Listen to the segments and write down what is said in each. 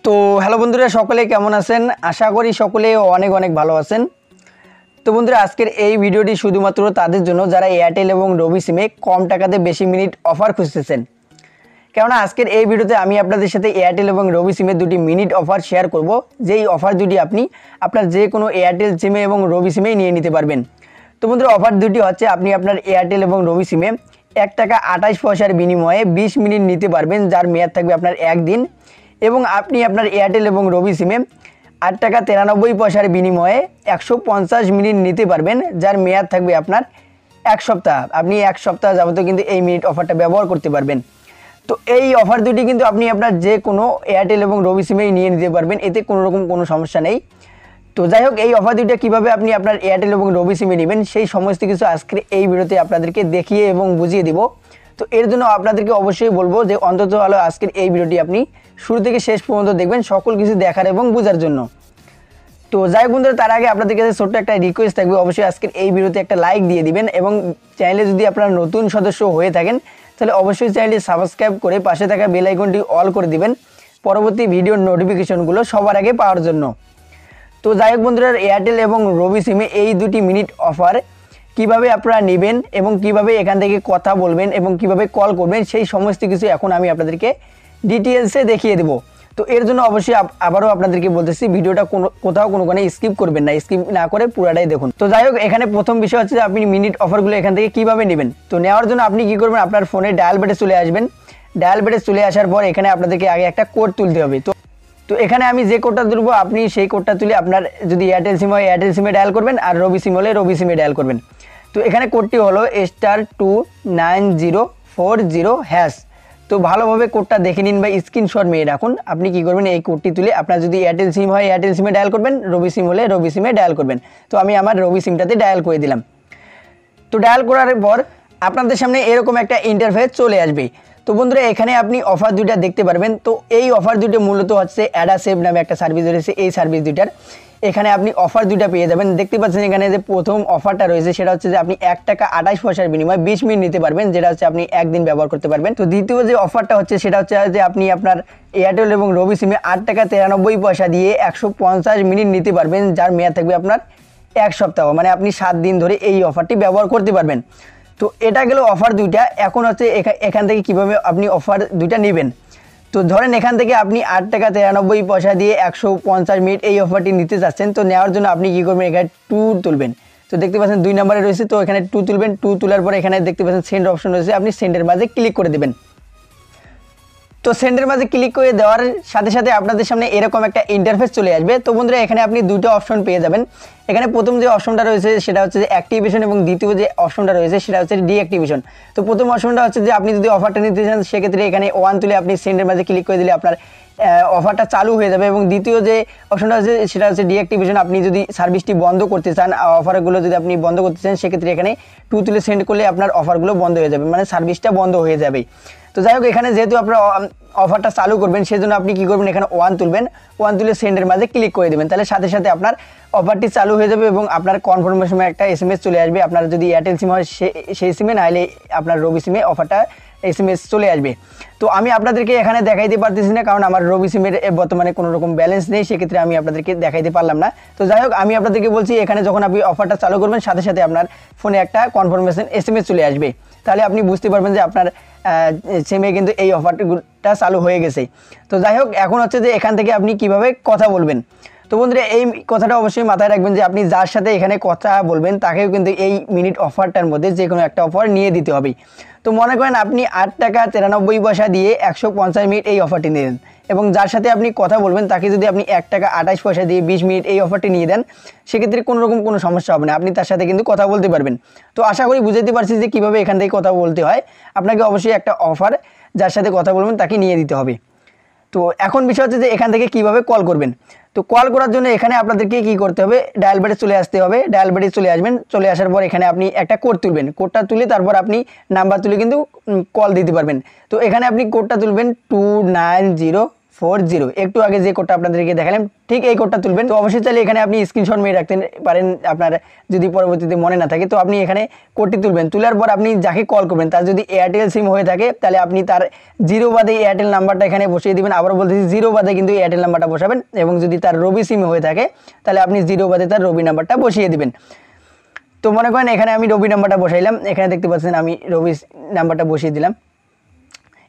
তো হ্যালো বন্ধুরা, সকলে কেমন আছেন? আশা করি সকলে অনেক অনেক ভালো আছেন। তো বন্ধুরা, আজকের এই ভিডিওটি শুধুমাত্র তাদের জন্য যারা এয়ারটেল এবং রবি সিমে কম টাকাতে বেশি মিনিট অফার খুঁজতেছেন। কেননা আজকের এই ভিডিওতে আমি আপনাদের সাথে এয়ারটেল এবং রবি সিমে দুটি মিনিট অফার শেয়ার করব, যেই অফার দুটি আপনি আপনার যে কোনো এয়ারটেল সিমে এবং রবি সিমেই নিয়ে নিতে পারবেন। তো বন্ধুরা, অফার দুটি হচ্ছে আপনি আপনার এয়ারটেল এবং রবি সিমে 1 টাকা 28 পয়সার বিনিময়ে 20 মিনিট নিতে পারবেন, যার মেয়াদ থাকবে আপনার একদিন। এবং আপনি আপনার এয়ারটেল এবং রবি সিমে 8 টাকা 93 পয়সার বিনিময়ে 150 মিনিট নিতে পারবেন, যার মেয়াদ থাকবে আপনার 1 সপ্তাহ। আপনি 1 সপ্তাহ যাবতীয় কিন্তু এই মিনিট অফারটা ব্যবহার করতে পারবেন। তো এই অফার দুটি কিন্তু আপনি আপনার যে কোনো এয়ারটেল এবং রবি সিমেই নিয়ে নিতে পারবেন, এতে কোনো রকম কোনো সমস্যা নেই। তো যাই হোক, এই অফার দুইটা কীভাবে আপনি আপনার এয়ারটেল এবং রবি সিমে নেবেন সেই সমস্ত কিছু আজকের এই ভিডিওতে আপনাদেরকে দেখিয়ে এবং বুঝিয়ে দিব। তো এর জন্য আপনাদেরকে অবশ্যই বলবো যে অন্তত ভালো আজকের এই ভিডিওটি আপনি শুরু থেকে শেষ পর্যন্ত দেখবেন, সকল কিছু দেখার এবং বোঝার জন্য। তো যাই হোক বন্ধুরা, তার আগে আপনাদের কাছে ছোট্ট একটা রিকোয়েস্ট থাকবে, অবশ্যই আজকের এই ভিডিওতে একটা লাইক দিয়ে দিবেন এবং চ্যানেলে যদি আপনারা নতুন সদস্য হয়ে থাকেন তাহলে অবশ্যই চ্যানেলটি সাবস্ক্রাইব করে পাশে থাকা বেল আইকনটি অল করে দিবেন পরবর্তী ভিডিওর নোটিফিকেশনগুলো সবার আগে পাওয়ার জন্য। তো যাই হোক বন্ধুরা, এয়ারটেল এবং রবি সিমে এই দুটি মিনিট অফার কিভাবে আপনারা নেবেন এবং কিভাবে এখান থেকে কথা বলবেন এবং কিভাবে কল করবেন সেই সমস্ত কিছু এখন আমি আপনাদেরকে ডিটেলসে দেখিয়ে দেবো। তো এর জন্য অবশ্যই আবারও আপনাদেরকে বলতেছি, ভিডিওটা কোথাও কোনোখানে স্কিপ করবেন না, স্কিপ না করে পুরাটাই দেখুন। তো যাই হোক, এখানে প্রথম বিষয় হচ্ছে যে আপনি মিনিট অফারগুলো এখান থেকে কিভাবে নেবেন। তো নেওয়ার জন্য আপনি কি করবেন, আপনার ফোনে ডায়াল বেডে চলে আসবেন। ডায়াল বেডে চলে আসার পর এখানে আপনাদেরকে আগে একটা কোড তুলতে হবে। তো এখানে আমি যে কোডটা তুলবো আপনি সেই কোডটা তুলে আপনার যদি এয়ারটেল সিম হয় এয়ারটেল সিমে ডায়াল করবেন, আর রবি সিম হলে রবি সিমে ডায়াল করবেন। তো এখানে কোডটি হলো *29040#। তো ভালোভাবে কোডটা দেখে নিন বা স্ক্রিনশট মেরে রাখুন। আপনি কি করবেন, এই কোডটি তুলে আপনার যদি এয়ারটেল সিম হয় এয়ারটেল সিমে ডায়াল করবেন, রবি সিম হলে রবি সিমে ডায়াল করবেন। তো আমি আমার রবি সিমটাতে ডায়াল করে দিলাম। তো ডায়াল করার পর আপনাদের সামনে এরকম একটা ইন্টারফেস চলে আসবে। তো বন্ধুরা, এখানে আপনি অফার দুইটা দেখতে পারবেন। তো এই অফার দুটো মূলত হচ্ছে অ্যাডাসেভ নামে একটা সার্ভিস রয়েছে, এই সার্ভিস দুইটার এখানে আপনি অফার দুইটা পেয়ে যাবেন। দেখতে পাচ্ছেন এখানে যে প্রথম অফারটা রয়েছে সেটা হচ্ছে যে আপনি 1 টাকা 28 পয়সার বিনিময়ে 20 মিনিট নিতে পারবেন, যেটা হচ্ছে আপনি একদিন ব্যবহার করতে পারবেন। তো দ্বিতীয় যে অফারটা হচ্ছে সেটা হচ্ছে যে আপনি আপনার এয়ারটেল এবং রবি সিমে 8 টাকা 93 পয়সা দিয়ে 150 মিনিট নিতে পারবেন, যার মেয়াদ থাকবে আপনার 1 সপ্তাহ। মানে আপনি 7 দিন ধরে এই অফারটি ব্যবহার করতে পারবেন। তো এটা গেল অফার দুইটা। এখন হচ্ছে এখান থেকে কিভাবে আপনি অফার দুইটা নেবেন। তো ধরেন এখান থেকে আপনি 8 টাকা 93 পয়সা দিয়ে 150 মিনিট এই অফারটি নিতে চাচ্ছেন। তো নেওয়ার জন্য আপনি কী করবেন, এখানে 2 তুলবেন। তো দেখতে পাচ্ছেন 2 নম্বরে রয়েছে, তো এখানে 2 তুলবেন। 2 তোলার পরে এখানে দেখতে পাচ্ছেন সেন্ড অপশন রয়েছে, আপনি সেন্ডের মাঝে ক্লিক করে দেবেন। তো সেন্ডের মাঝে ক্লিক করে দেওয়ার সাথে সাথে আপনাদের সামনে এরকম একটা ইন্টারফেস চলে আসবে। তো বন্ধুরা, এখানে আপনি দুটো অপশন পেয়ে যাবেন। এখানে প্রথম যে অপশনটা রয়েছে সেটা হচ্ছে যে অ্যাক্টিভেশন এবং দ্বিতীয় যে অপশনটা রয়েছে সেটা হচ্ছে ডিঅ্যাক্টিভেশন। তো প্রথম অপশনটা হচ্ছে যে আপনি যদি অফারটা নিতে চান সেক্ষেত্রে এখানে 1 তুলে আপনি সেন্ডের মাঝে ক্লিক করে দিলে আপনার অফারটা চালু হয়ে যাবে। এবং দ্বিতীয় যে অপশনটা আছে সেটা হচ্ছে ডিঅ্যাক্টিভেশন। আপনি যদি সার্ভিসটি বন্ধ করতে চান, অফারগুলো যদি আপনি বন্ধ করতে চান সেক্ষেত্রে এখানে 2 তুলে সেন্ড করলে আপনার অফারগুলো বন্ধ হয়ে যাবে, মানে সার্ভিসটা বন্ধ হয়ে যাবে। তো যাই হোক, এখানে যেহেতু আপনার অফারটা চালু করবেন সেজন্য আপনি কী করবেন, এখানে 1 তুলবেন। 1 তুলে সেন্ডের মাঝে ক্লিক করে দেবেন, তাহলে সাথে সাথে আপনার অফারটি চালু হয়ে যাবে এবং আপনার কনফার্মেশনে একটা এসএমএস চলে আসবে। আপনার যদি এয়ারটেল সিম হয় সেই সিমে, নাহলে আপনার রবি সিমে অফারটা এসএমএস চলে আসবে। তো আমি আপনাদেরকে এখানে দেখাইতে পারতেছি না, কারণ আমার রবি সিমের বর্তমানে কোনো রকম ব্যালেন্স নেই, সেক্ষেত্রে আমি আপনাদেরকে দেখাইতে পারলাম না। তো যাই হোক, আমি আপনাদেরকে বলছি এখানে যখন আপনি অফারটা চালু করবেন সাথে সাথে আপনার ফোনে একটা কনফার্মেশন এসএমএস চলে আসবে, তাহলে আপনি বুঝতে পারবেন যে আপনার সিমে কিন্তু এই অফারটা চালু হয়ে গেছে। তো যাই হোক, এখন হচ্ছে যে এখান থেকে আপনি কিভাবে কথা বলবেন। তো বন্ধুরা, এই কথাটা অবশ্যই মাথায় রাখবেন যে আপনি যার সাথে এখানে কথা বলবেন তাকেও কিন্তু এই মিনিট অফারটার মধ্যে যে কোনো একটা অফার নিয়ে দিতে হবে। তো মনে করেন আপনি 8 টাকা 93 পয়সা দিয়ে 150 মিনিট এই অফারটি নিলেন এবং যার সাথে আপনি কথা বলবেন তাকে যদি আপনি 1 টাকা 28 পয়সা দিয়ে 20 মিনিট এই অফারটি নিয়ে দেন, সেক্ষেত্রে কোনো রকম কোনো সমস্যা হবে না, আপনি তার সাথে কিন্তু কথা বলতে পারবেন। তো আশা করি বুঝতে পারছি যে কীভাবে এখান থেকে কথা বলতে হয়। আপনাকে অবশ্যই একটা অফার যার সাথে কথা বলবেন তাকে নিয়ে দিতে হবে। তো এখন বিষয় হচ্ছে যে এখান থেকে কিভাবে কল করবেন। তো কল করার জন্য এখানে আপনাদেরকে কি করতে হবে, ডায়াল বেডে চলে আসতে হবে। ডায়াল বেডে চলে আসবেন, চলে আসার পর এখানে আপনি একটা কোড তুলবেন। কোডটা তুলে তারপর আপনি নাম্বার তুলে কিন্তু কল দিতে পারবেন। তো এখানে আপনি কোডটা তুলবেন 40 একটু আগে যে কোডটা আপনাদেরকে দেখালাম ঠিক এই কোডটা তুলবেন। তো অবশ্যই চাইলে এখানে আপনি স্ক্রিনশট মেরে রাখতে পারেন আপনার যদি পরবর্তীতে মনে না থাকে। তো আপনি এখানে কোডটি তুলবেন, তোলার পর আপনি যাকে কল করবেন তার যদি এয়ারটেল সিম হয়ে থাকে তাহলে আপনি তার 0 বাদে এয়ারটেল নাম্বারটা এখানে বসিয়ে দিবেন। আবার বলতেছি 0 বাদে কিন্তু এয়ারটেল নাম্বারটা বসাবেন, এবং যদি তার রবি সিম হয়ে থাকে তাহলে আপনি 0 বাদে তার রবি নাম্বারটা বসিয়ে দিবেন। তো মনে করেন এখানে আমি রবি নাম্বারটা বসাইলাম, এখানে দেখতে পাচ্ছেন আমি রবি নাম্বারটা বসিয়ে দিলাম।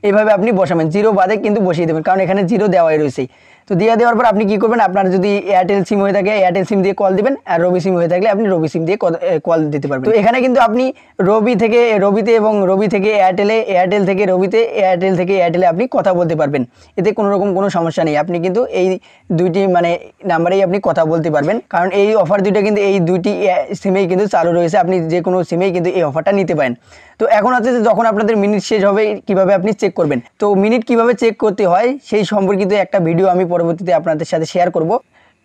এইভাবে আপনি বসাবেন, 0 বাদে কিন্তু বসিয়ে দেবেন, কারণ এখানে 0 দেওয়াই রয়েছে। তো দিয়ে দেওয়ার পর আপনি কি করবেন, আপনার যদি এয়ারটেল সিম হয়ে থাকে এয়ারটেল সিম দিয়ে কল দিবেন, আর রবি সিম হয়ে থাকলে আপনি রবি সিম দিয়ে কল দিতে পারবেন। তো এখানে কিন্তু আপনি রবি থেকে রবিতে এবং রবি থেকে এয়ারটেলে, এয়ারটেল থেকে রবিতে, এয়ারটেল থেকে এয়ারটেলে আপনি কথা বলতে পারবেন। এতে কোনো রকম কোনো সমস্যা নেই, আপনি কিন্তু এই দুইটি মানে নাম্বারেই আপনি কথা বলতে পারবেন, কারণ এই অফার দুইটা কিন্তু এই দুইটি সিমেই কিন্তু চালু রয়েছে। আপনি যে কোনো সিমেই কিন্তু এই অফারটা নিতে পারেন। তো এখন হচ্ছে যে যখন আপনাদের মিনিট শেষ হবে কিভাবে আপনি চেক করবেন, তো মিনিট কিভাবে চেক করতে হয় সেই সম্পর্কিত একটা ভিডিও আমি পরবর্তীতে আপনাদের সাথে শেয়ার করব।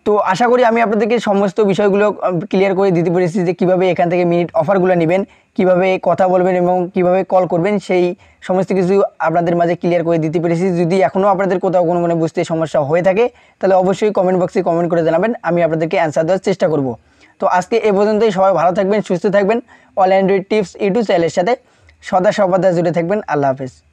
তো আশা করি আমি আপনাদেরকে সমস্ত বিষয়গুলো ক্লিয়ার করে দিতে পেরেছি যে কীভাবে এখান থেকে মিনিট অফারগুলো নেবেন, কিভাবে কথা বলবেন এবং কিভাবে কল করবেন, সেই সমস্ত কিছু আপনাদের মাঝে ক্লিয়ার করে দিতে পেরেছি। যদি এখনও আপনাদের কোথাও কোনো মানে বুঝতে সমস্যা হয়ে থাকে তাহলে অবশ্যই কমেন্ট বক্সে কমেন্ট করে জানাবেন, আমি আপনাদেরকে অ্যান্সার দেওয়ার চেষ্টা করব। তো আজকে এ পর্যন্তই, সবাই ভালো থাকবেন, সুস্থ থাকবেন। অল অ্যান্ড্রয়েড টিপস ইউটিউব চ্যানেলের সাথে সদা সর্বদা জুড়ে থাকবেন। আল্লাহ হাফেজ।